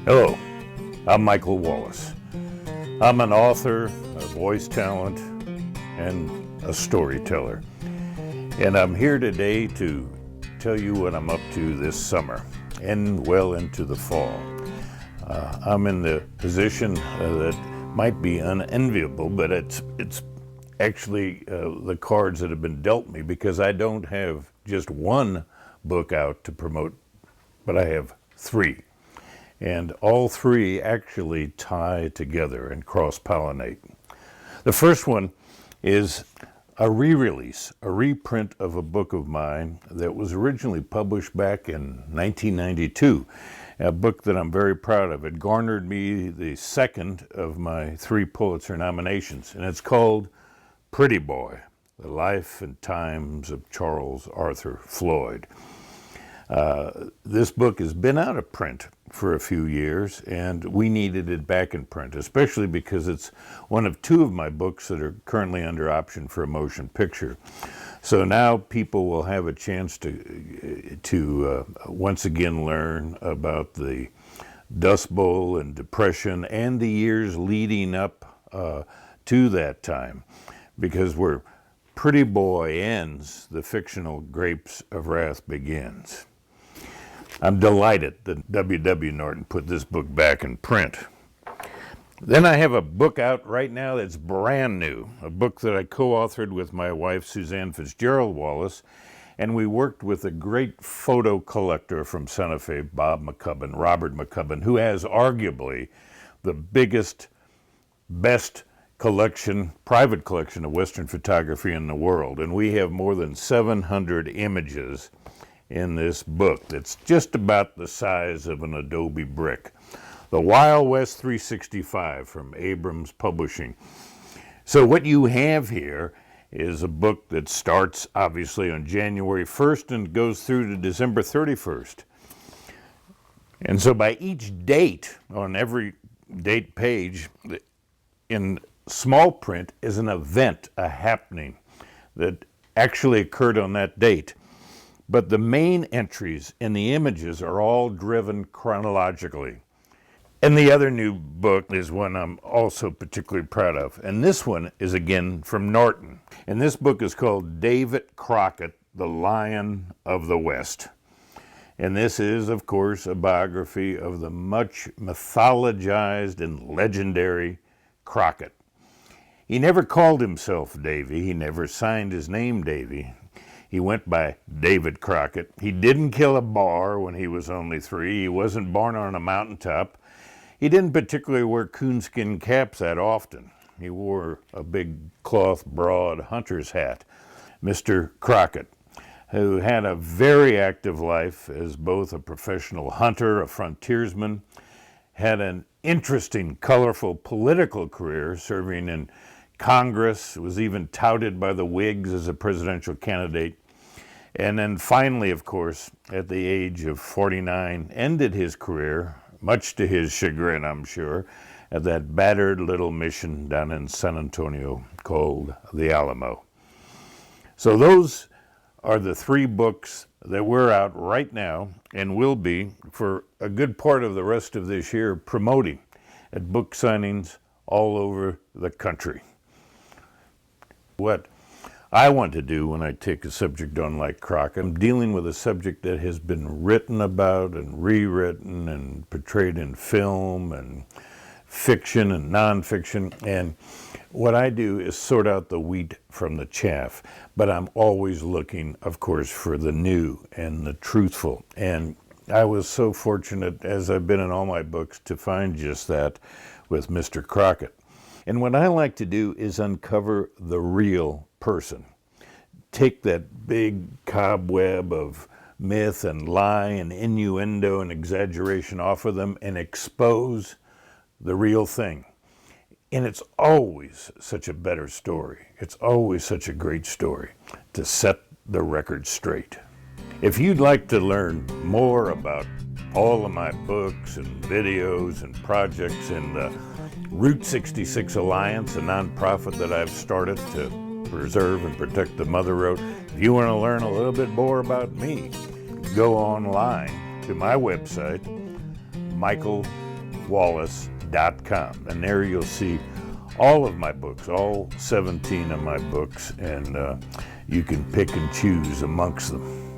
Hello, I'm Michael Wallis. I'm an author, a voice talent, and a storyteller. And I'm here today to tell you what I'm up to this summer and well into the fall. I'm in the position that might be unenviable, but it's actually the cards that have been dealt me, because I don't have just one book out to promote, but I have three. And all three actually tie together and cross-pollinate. The first one is a re-release, a reprint of a book of mine that was originally published back in 1992, a book that I'm very proud of. It garnered me the second of my 3 Pulitzer nominations, and it's called Pretty Boy, The Life and Times of Charles Arthur Floyd. This book has been out of print for a few years, and we needed it back in print, especially because it's one of 2 of my books that are currently under option for a motion picture. So now people will have a chance to once again learn about the Dust Bowl and Depression and the years leading up to that time, because where Pretty Boy ends, the fictional Grapes of Wrath begins. I'm delighted that W.W. Norton put this book back in print. Then I have a book out right now that's brand new, a book that I co-authored with my wife, Suzanne Fitzgerald Wallis, and we worked with a great photo collector from Santa Fe, Robert McCubbin, who has arguably the biggest, best collection, private collection of Western photography in the world. And we have more than 700 images in this book that's just about the size of an Adobe brick. The Wild West 365 from Abrams Publishing. So what you have here is a book that starts obviously on January 1st and goes through to December 31st. And so by each date on every date page in small print is an event, a happening that actually occurred on that date. But the main entries in the images are all driven chronologically. And the other new book is one I'm also particularly proud of. And this one is again from Norton. And this book is called David Crockett, The Lion of the West. And this is, of course, a biography of the much mythologized and legendary Crockett. He never called himself Davy. He never signed his name Davy. He went by David Crockett. He didn't kill a bar when he was only 3. He wasn't born on a mountaintop. He didn't particularly wear coonskin caps that often. He wore a big cloth broad hunter's hat. Mr. Crockett, who had a very active life as both a professional hunter, a frontiersman, had an interesting, colorful political career serving in Congress, was even touted by the Whigs as a presidential candidate, and then finally, of course, at the age of 49, ended his career, much to his chagrin, I'm sure, at that battered little mission down in San Antonio called the Alamo. So those are the 3 books that we're out right now and will be for a good part of the rest of this year promoting at book signings all over the country. What I want to do when I take a subject on like Crockett, I'm dealing with a subject that has been written about and rewritten and portrayed in film and fiction and nonfiction. And what I do is sort out the wheat from the chaff. But I'm always looking, of course, for the new and the truthful. And I was so fortunate, as I've been in all my books, to find just that with Mr. Crockett. And what I like to do is uncover the real person. Take that big cobweb of myth and lie and innuendo and exaggeration off of them and expose the real thing. And it's always such a better story. It's always such a great story to set the record straight. If you'd like to learn more about all of my books and videos and projects in the Route 66 Alliance, a nonprofit that I've started to preserve and protect the Mother Road, if you want to learn a little bit more about me, go online to my website, wallis.com. And there you'll see all of my books, all 17 of my books, and you can pick and choose amongst them.